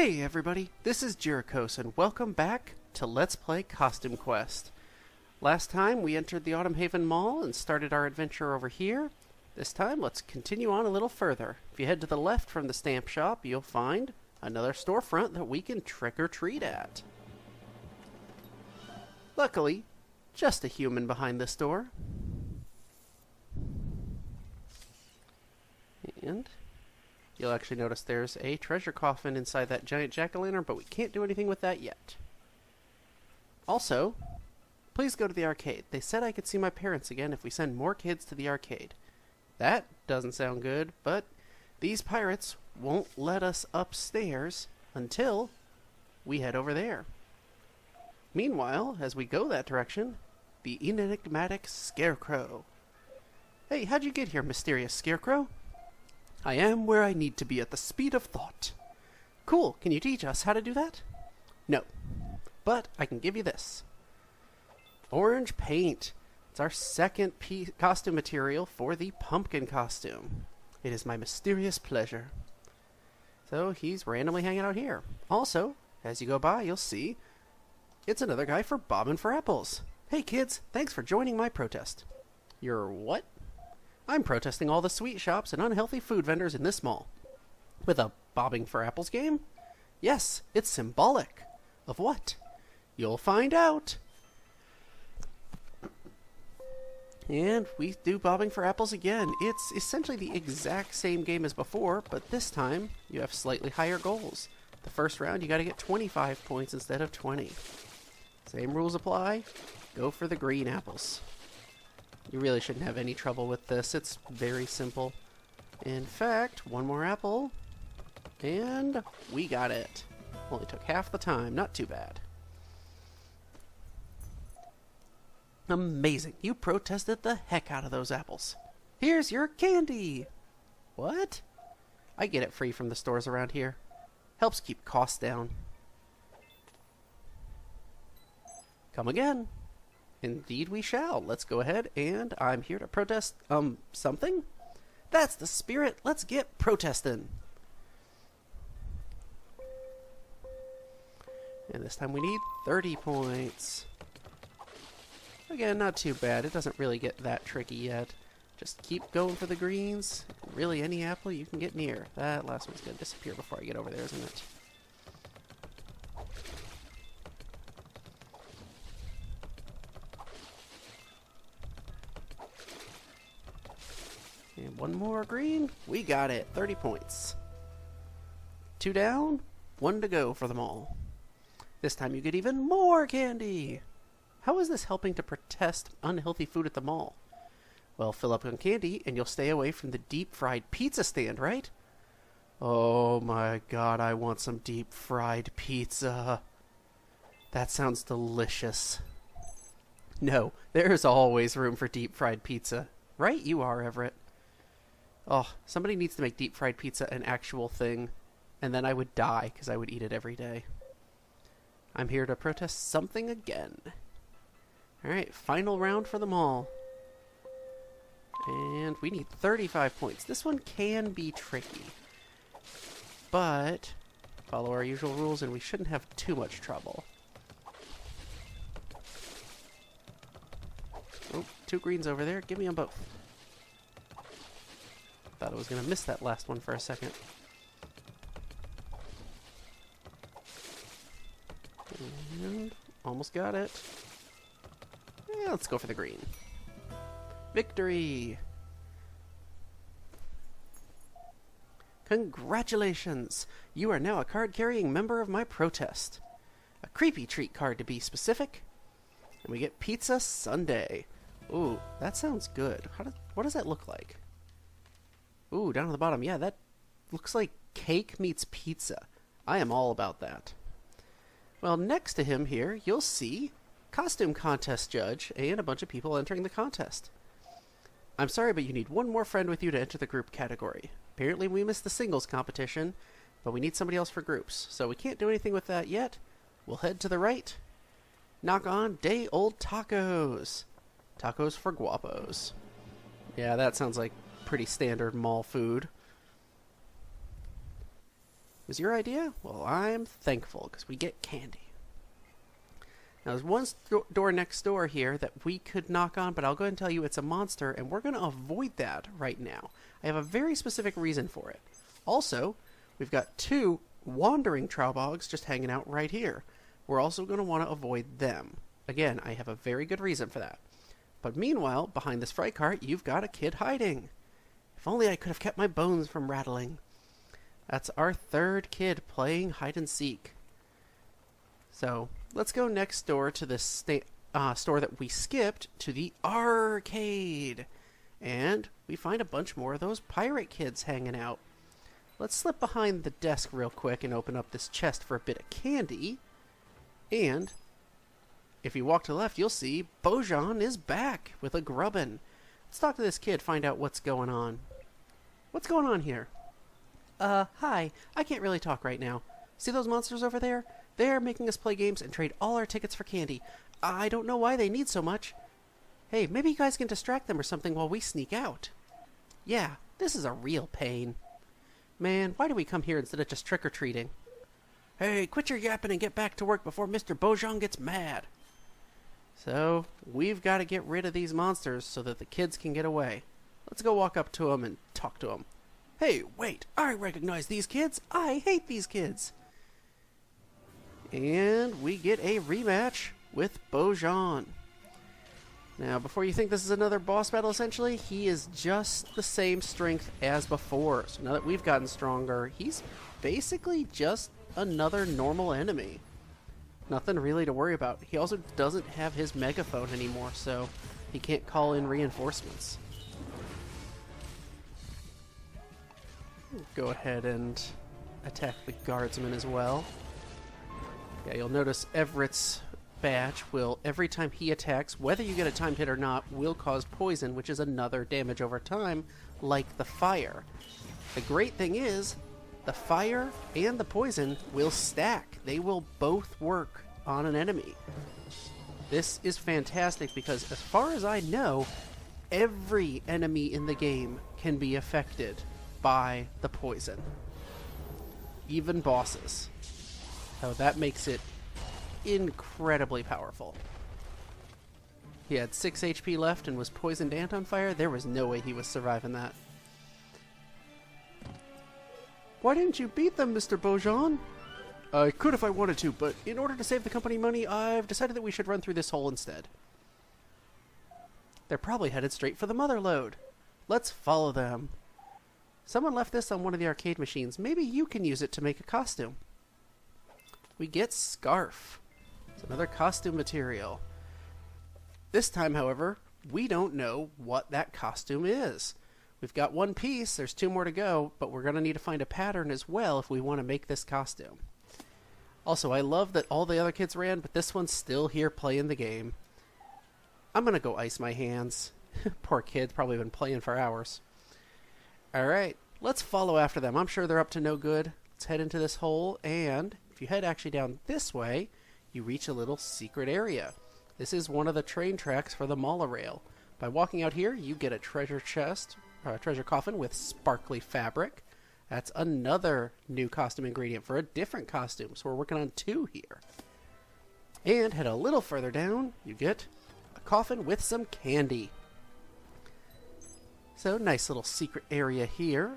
Hey everybody, this is Jerichos and welcome back to Let's Play Costume Quest. Last time we entered the Autumn Haven Mall and started our adventure over here. This time let's continue on a little further. If you head to the left from the stamp shop, you'll find another storefront that we can trick or treat at. Luckily, just a human behind this door. And you'll actually notice there's a treasure coffin inside that giant jack-o'-lantern, but we can't do anything with that yet. Also, please go to the arcade. They said I could see my parents again if we send more kids to the arcade. That doesn't sound good, but these pirates won't let us upstairs until we head over there. Meanwhile, as we go that direction, the enigmatic Scarecrow. Hey, how'd you get here, mysterious Scarecrow? I am where I need to be at the speed of thought. Cool, can you teach us how to do that? No, but I can give you this. Orange paint. It's our second costume material for the pumpkin costume. It is my mysterious pleasure. So he's randomly hanging out here. Also, as you go by, you'll see it's another guy for bobbing for apples. Hey kids, thanks for joining my protest. You're what? I'm protesting all the sweet shops and unhealthy food vendors in this mall. With a bobbing for apples game? Yes, it's symbolic. Of what? You'll find out. And we do bobbing for apples again. It's essentially the exact same game as before, but this time you have slightly higher goals. The first round you gotta get 25 points instead of 20. Same rules apply. Go for the green apples. You really shouldn't have any trouble with this. It's very simple. In fact, one more apple, and we got it. Only took half the time. Not too bad. Amazing. You protested the heck out of those apples. Here's your candy. What? I get it free from the stores around here. Helps keep costs down. Come again. Indeed we shall. Let's go ahead, and I'm here to protest, something? That's the spirit. Let's get protesting. And this time we need 30 points. Again, not too bad. It doesn't really get that tricky yet. Just keep going for the greens. Really, any apple you can get near. That last one's going to disappear before I get over there, isn't it? And one more green. We got it. 30 points. 2 down, 1 to go for them all. This time you get even more candy. How is this helping to protest unhealthy food at the mall? Well, fill up on candy and you'll stay away from the deep-fried pizza stand, right? Oh my god, I want some deep-fried pizza. That sounds delicious. No, there's always room for deep-fried pizza. Right you are, Everett. Oh, somebody needs to make deep-fried pizza an actual thing, and then I would die because I would eat it every day. I'm here to protest something again. Alright, final round for them all. And we need 35 points. This one can be tricky, but follow our usual rules and we shouldn't have too much trouble. Oh, 2 greens over there. Give me them both. Thought I was going to miss that last one for a second. And almost got it. Yeah, let's go for the green. Victory! Congratulations! You are now a card-carrying member of my protest. A creepy treat card to be specific. And we get Pizza Sundae. Ooh, that sounds good. What does that look like? Ooh, down at the bottom. Yeah, that looks like cake meets pizza. I am all about that. Well, next to him here, you'll see Costume Contest Judge and a bunch of people entering the contest. I'm sorry, but you need one more friend with you to enter the group category. Apparently we missed the singles competition, but we need somebody else for groups, so we can't do anything with that yet. We'll head to the right. Knock on day-old tacos. Tacos for guapos. Yeah, that sounds like pretty standard mall food. Was your idea? Well, I'm thankful, because we get candy. Now, there's one door next door here that we could knock on, but I'll go ahead and tell you it's a monster, and we're going to avoid that right now. I have a very specific reason for it. Also, we've got 2 wandering Trowbogs just hanging out right here. We're also going to want to avoid them. Again, I have a very good reason for that. But meanwhile, behind this freight cart, you've got a kid hiding. If only I could have kept my bones from rattling. That's our 3rd kid playing hide and seek. So, let's go next door to this store that we skipped, to the arcade. And we find a bunch more of those pirate kids hanging out. Let's slip behind the desk real quick and open up this chest for a bit of candy. And if you walk to the left, you'll see Bojan is back with a grubbin. Let's talk to this kid, find out what's going on. What's going on here? Hi. I can't really talk right now. See those monsters over there? They're making us play games and trade all our tickets for candy. I don't know why they need so much. Hey, maybe you guys can distract them or something while we sneak out. Yeah, this is a real pain. Man, why do we come here instead of just trick-or-treating? Hey, quit your yapping and get back to work before Mr. Bojan gets mad. So, we've got to get rid of these monsters so that the kids can get away. Let's go walk up to them and talk to them. Hey, wait, I recognize these kids. I hate these kids. And we get a rematch with Bojan. Now, before you think this is another boss battle, essentially, he is just the same strength as before. So now that we've gotten stronger, he's basically just another normal enemy. Nothing really to worry about. He also doesn't have his megaphone anymore, so he can't call in reinforcements. Go ahead and attack the guardsman as well. Yeah, you'll notice Everett's badge will, every time he attacks, whether you get a timed hit or not, will cause poison, which is another damage over time, like the fire. The great thing is, the fire and the poison will stack. They will both work on an enemy. This is fantastic because, as far as I know, every enemy in the game can be affected by the poison. Even bosses. So that makes it incredibly powerful. He had 6 HP left and was poisoned and on fire. There was no way he was surviving that. Why didn't you beat them, Mr. Bojan? I could if I wanted to, but in order to save the company money, I've decided that we should run through this hole instead. They're probably headed straight for the mother lode. Let's follow them. Someone left this on one of the arcade machines. Maybe you can use it to make a costume. We get Scarf. It's another costume material. This time, however, we don't know what that costume is. We've got 1 piece, there's 2 more to go, but we're going to need to find a pattern as well if we want to make this costume. Also, I love that all the other kids ran, but this one's still here playing the game. I'm going to go ice my hands. Poor kid, probably been playing for hours. Alright, let's follow after them. I'm sure they're up to no good. Let's head into this hole, and if you head actually down this way, you reach a little secret area. This is one of the train tracks for the monorail. By walking out here, you get a treasure chest, or a treasure coffin with sparkly fabric. That's another new costume ingredient for a different costume, so we're working on 2 here. And head a little further down, you get a coffin with some candy. So, nice little secret area here.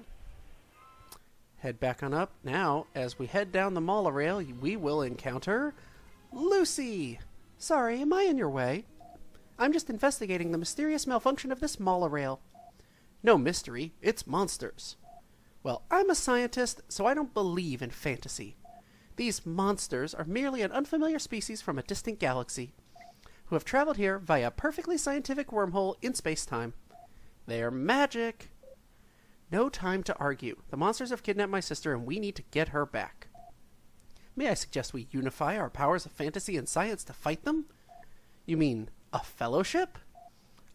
Head back on up. Now, as we head down the monorail, we will encounter Lucy! Sorry, am I in your way? I'm just investigating the mysterious malfunction of this monorail. No mystery, it's monsters. Well, I'm a scientist, so I don't believe in fantasy. These monsters are merely an unfamiliar species from a distant galaxy, who have traveled here via a perfectly scientific wormhole in space-time. They're magic! No time to argue. The monsters have kidnapped my sister and we need to get her back. May I suggest we unify our powers of fantasy and science to fight them? You mean a fellowship?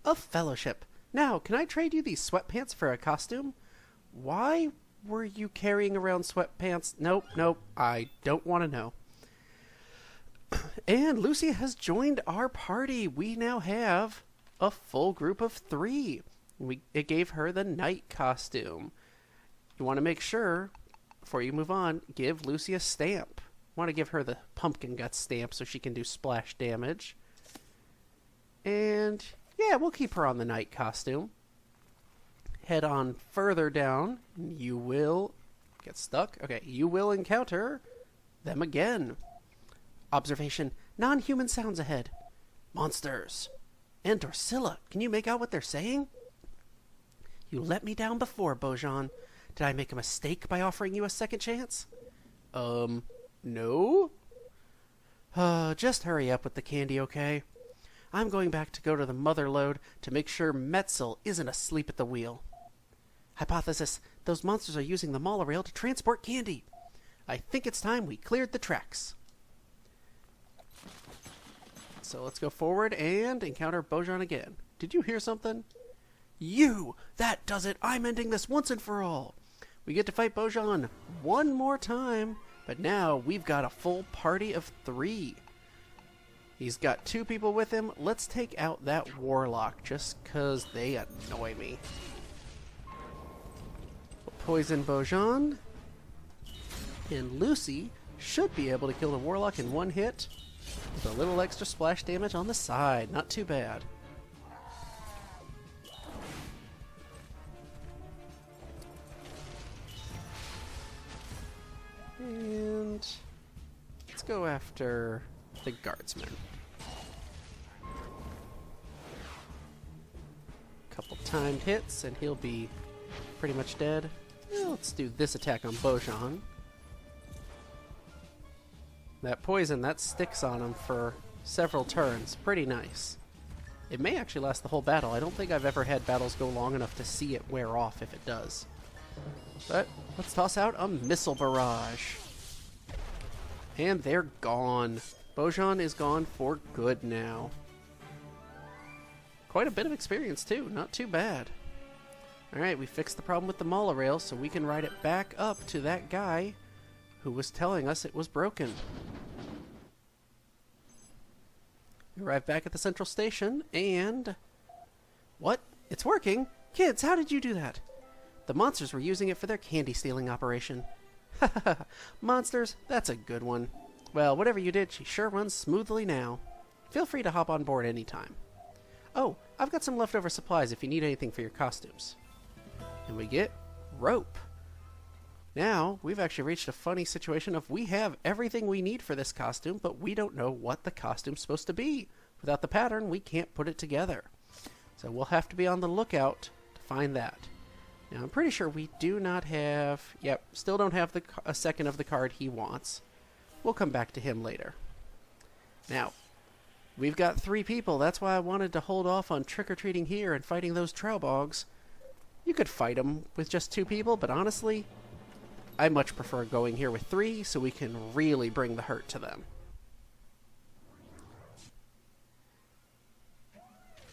A fellowship. Now, can I trade you these sweatpants for a costume? Why were you carrying around sweatpants? Nope, I don't want to know. And Lucy has joined our party. We now have a full group of 3. It gave her the night costume. You want to make sure before you move on, give Lucy a stamp. Want to give her the pumpkin guts stamp so she can do splash damage. And yeah, we'll keep her on the knight costume. Head on further down. You will get stuck. Okay, you will encounter them again. Observation: non-human sounds ahead. Monsters. And Dorsilla, can you make out what they're saying? You let me down before, Bojan. Did I make a mistake by offering you a second chance? No? Just hurry up with the candy, okay? I'm going back to go to the mother lode to make sure Metzel isn't asleep at the wheel. Hypothesis: those monsters are using the monorail to transport candy. I think it's time we cleared the tracks. So let's go forward and encounter Bojan again. Did you hear something? You! That does it! I'm ending this once and for all! We get to fight Bojan one more time, but now we've got a full party of 3. He's got 2 people with him. Let's take out that warlock just 'cause they annoy me. We'll poison Bojan. And Lucy should be able to kill the warlock in one hit with a little extra splash damage on the side. Not too bad. And let's go after the guardsman. Couple timed hits and he'll be pretty much dead. Well, let's do this attack on Bojan. That poison, that sticks on him for several turns. Pretty nice. It may actually last the whole battle. I don't think I've ever had battles go long enough to see it wear off if it does. But let's toss out a missile barrage. And they're gone. Bojan is gone for good now. Quite a bit of experience too. Not too bad. Alright, we fixed the problem with the monorail, so we can ride it back up to that guy who was telling us it was broken. We arrived back at the central station, and... What? It's working? Kids, how did you do that? The monsters were using it for their candy-stealing operation. Ha. Monsters? That's a good one. Well, whatever you did, she sure runs smoothly now. Feel free to hop on board anytime. Oh, I've got some leftover supplies if you need anything for your costumes. And we get rope. Now, we've actually reached a funny situation of we have everything we need for this costume, but we don't know what the costume's supposed to be. Without the pattern, we can't put it together. So we'll have to be on the lookout to find that. Now, I'm pretty sure we do not have... Yep, still don't have a second of the card he wants. We'll come back to him later. Now, we've got 3 people. That's why I wanted to hold off on trick-or-treating here and fighting those Traubogs. You could fight them with just 2 people, but honestly, I much prefer going here with 3 so we can really bring the hurt to them.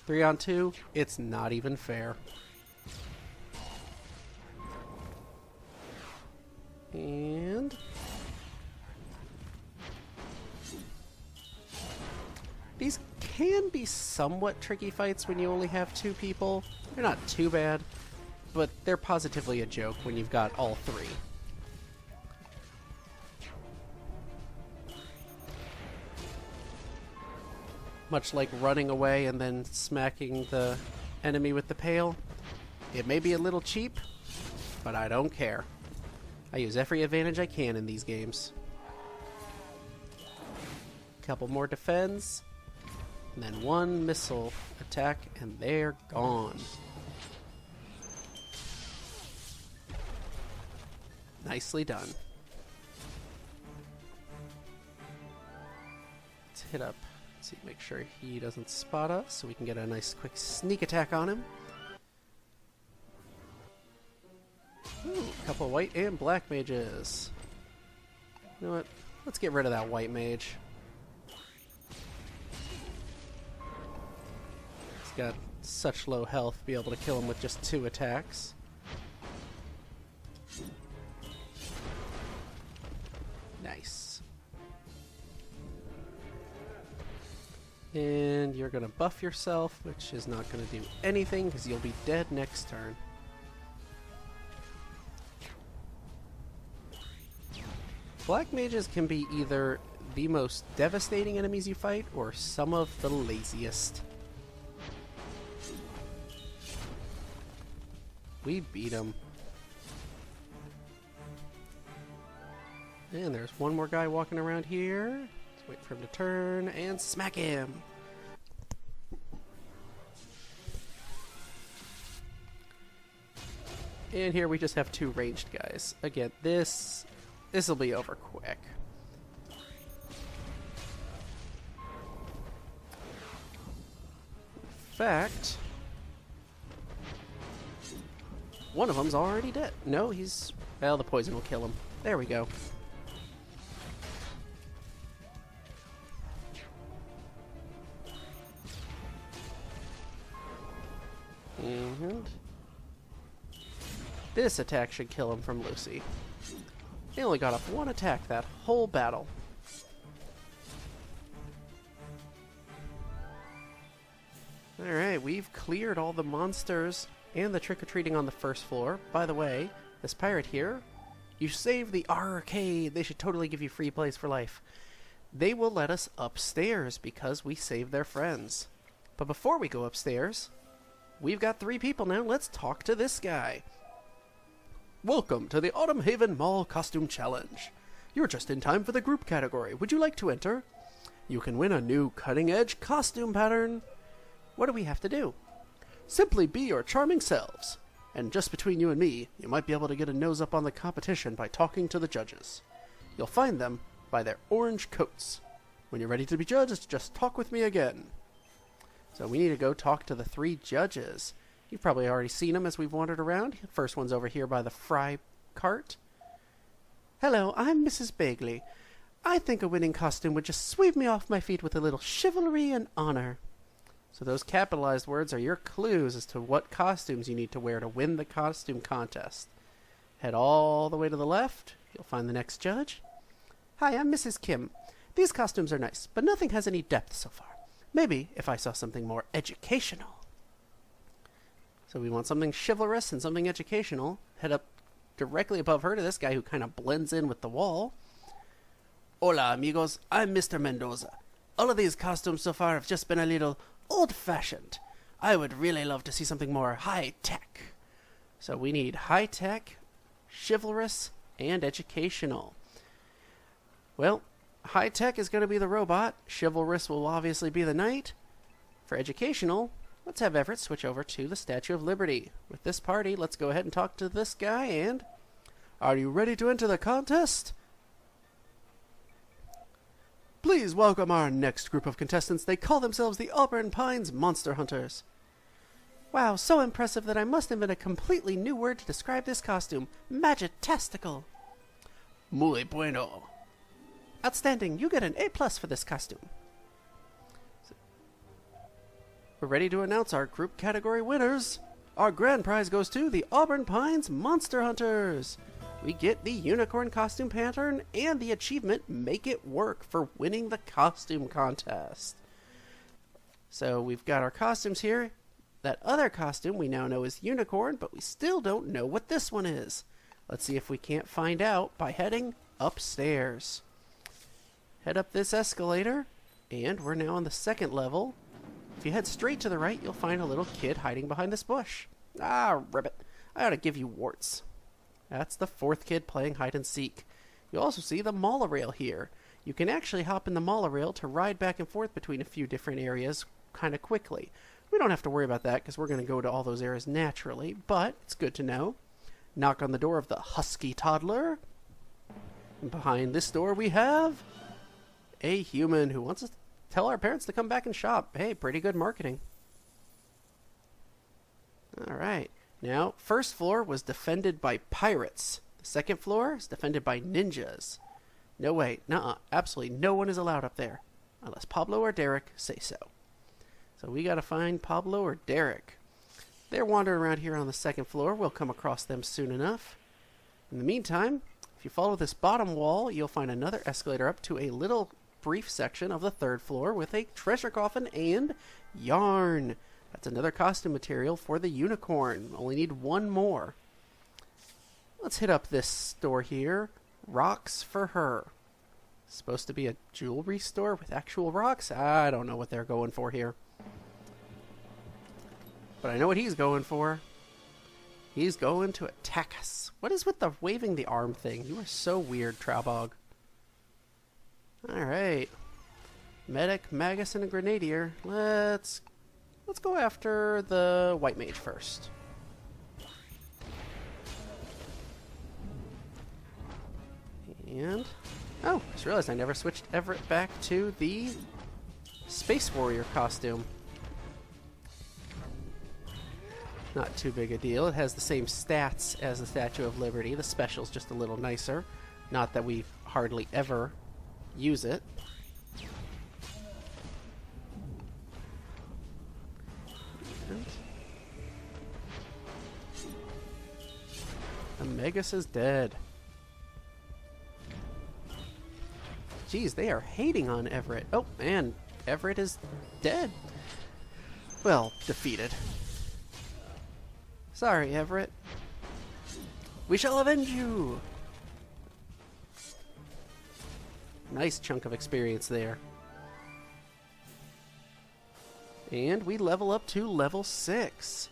3 on 2? It's not even fair. And... these can be somewhat tricky fights when you only have 2 people. They're not too bad, but they're positively a joke when you've got all 3. Much like running away and then smacking the enemy with the pail. It may be a little cheap, but I don't care. I use every advantage I can in these games. Couple more defense, and then 1 missile attack, and they're gone. Nicely done. Let's hit up. Let's see, make sure he doesn't spot us, so we can get a nice quick sneak attack on him. Ooh, couple white and black mages. You know what? Let's get rid of that white mage. He's got such low health, be able to kill him with just 2 attacks. Nice. And you're going to buff yourself, which is not going to do anything because you'll be dead next turn. Black mages can be either the most devastating enemies you fight or some of the laziest. We beat him. And there's one more guy walking around here. Let's wait for him to turn and smack him. And here we just have two ranged guys. Again, this will be over quick. In fact, one of them's already dead. No, he's... Well, the poison will kill him. There we go. And this attack should kill him from Lucy. He only got off one attack that whole battle. Alright, we've cleared all the monsters and the trick-or-treating on the first floor. By the way, this pirate here, you saved the arcade. They should totally give you free plays for life. They will let us upstairs because we saved their friends. But before we go upstairs, we've got 3 people now. Let's talk to this guy. Welcome to the Autumn Haven Mall Costume Challenge. You're just in time for the group category. Would you like to enter? You can win a new cutting-edge costume pattern. What do we have to do? Simply be your charming selves. And just between you and me, you might be able to get a nose up on the competition by talking to the judges. You'll find them by their orange coats. When you're ready to be judged, just talk with me again. So we need to go talk to the 3 judges. You've probably already seen them as we've wandered around. First one's over here by the fry cart. Hello, I'm Mrs. Bagley. I think a winning costume would just sweep me off my feet with a little chivalry and honor. So those capitalized words are your clues as to what costumes you need to wear to win the costume contest. Head all the way to the left. You'll find the next judge. Hi, I'm Mrs. Kim. These costumes are nice, but nothing has any depth so far. Maybe if I saw something more educational. So we want something chivalrous and something educational. Head up directly above her to this guy who kind of blends in with the wall. Hola, amigos. I'm Mr. Mendoza. All of these costumes so far have just been a little old-fashioned. I would really love to see something more high-tech. So we need high-tech, chivalrous, and educational. Well, high-tech is going to be the robot. Chivalrous will obviously be the knight. For educational, let's have Everett switch over to the Statue of Liberty. With this party, let's go ahead and talk to this guy, and... Are you ready to enter the contest? Please welcome our next group of contestants. They call themselves the Auburn Pines Monster Hunters. Wow, so impressive that I must invent a completely new word to describe this costume. Magitastical. Muy bueno. Outstanding. You get an A+ for this costume. We're ready to announce our group category winners. Our grand prize goes to the Auburn Pines Monster Hunters. We get the unicorn costume pattern and the achievement Make It Work for winning the costume contest. So we've got our costumes here. That other costume we now know is unicorn, but we still don't know what this one is. Let's see if we can't find out by heading upstairs. Head up this escalator, and we're now on the 2nd level. If you head straight to the right, you'll find a little kid hiding behind this bush. Ah, ribbit. I ought to give you warts. That's the 4th kid playing hide and seek. You'll also see the monorail here. You can actually hop in the monorail to ride back and forth between a few different areas kind of quickly. We don't have to worry about that because we're going to go to all those areas naturally, but it's good to know. Knock on the door of the husky toddler. And behind this door we have a human who wants us to tell our parents to come back and shop. Hey, pretty good marketing. Alright. Now, 1st floor was defended by pirates. The 2nd floor is defended by ninjas. No way, nuh-uh, absolutely no one is allowed up there. Unless Pablo or Derek say so. So we gotta find Pablo or Derek. They're wandering around here on the 2nd floor. We'll come across them soon enough. In the meantime, if you follow this bottom wall, you'll find another escalator up to a little brief section of the 3rd floor with a treasure coffin and yarn. That's another costume material for the unicorn. Only need one more. Let's hit up this store here. Rocks for her. Supposed to be a jewelry store with actual rocks? I don't know what they're going for here. But I know what he's going for. He's going to attack us. What is with the waving the arm thing? You are so weird, Traubog. Alright. Medic, Magus, and a Grenadier. Let's go after the White Mage first. And... oh, just realized I never switched Everett back to the Space Warrior costume. Not too big a deal. It has the same stats as the Statue of Liberty. The special's just a little nicer. Not that we hardly ever use it. And Amegus is dead. Jeez, they are hating on Everett. Oh, and Everett is dead. Well, defeated. Sorry, Everett. We shall avenge you! Nice chunk of experience there. And we level up to level 6.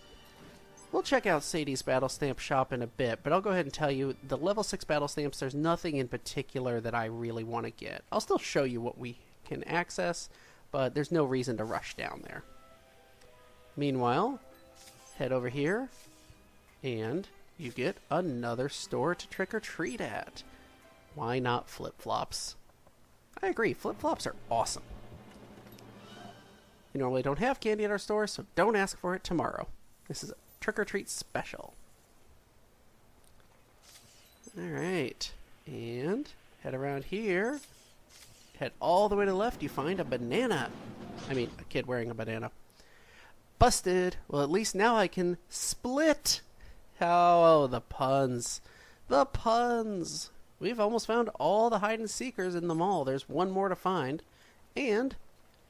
We'll check out Sadie's Battle Stamp shop in a bit, but I'll go ahead and tell you, the level 6 Battle Stamps, there's nothing in particular that I really want to get. I'll still show you what we can access, but there's no reason to rush down there. Meanwhile, head over here, and you get another store to trick-or-treat at. Why not flip-flops? I agree, flip-flops are awesome. We normally don't have candy at our store, so don't ask for it tomorrow. This is a trick-or-treat special. Alright, and head around here. Head all the way to the left, you find a banana. I mean, a kid wearing a banana. Busted! Well, at least now I can split! Oh, the puns. The puns! We've almost found all the hide-and-seekers in the mall. There's one more to find. And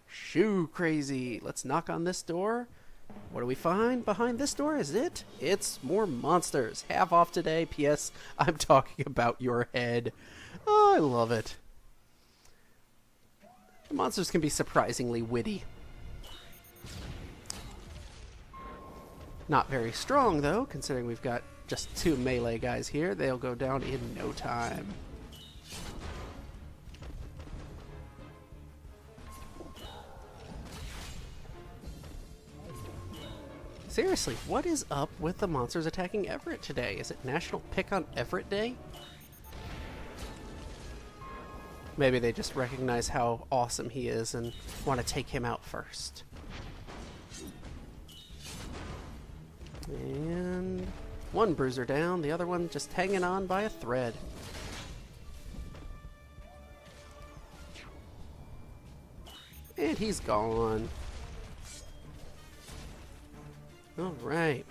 shoe crazy. Let's knock on this door. What do we find behind this door? Is it? It's more monsters. Half off today. P.S. I'm talking about your head. Oh, I love it. The monsters can be surprisingly witty. Not very strong, though, considering we've got just 2 melee guys here. They'll go down in no time. Seriously, what is up with the monsters attacking Everett today? Is it National Pick on Everett Day? Maybe they just recognize how awesome he is and want to take him out first. And one bruiser down, the other one just hanging on by a thread. And he's gone. Alright.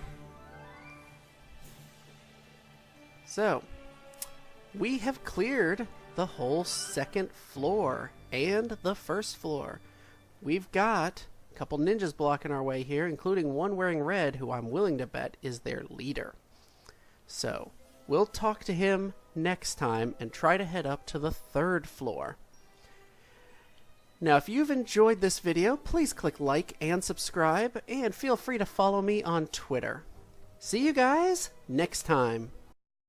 So, we have cleared the whole 2nd floor and the 1st floor. We've got a couple ninjas blocking our way here, including one wearing red, who I'm willing to bet is their leader. So, we'll talk to him next time and try to head up to the 3rd floor. Now, if you've enjoyed this video, please click like and subscribe, and feel free to follow me on Twitter. See you guys next time.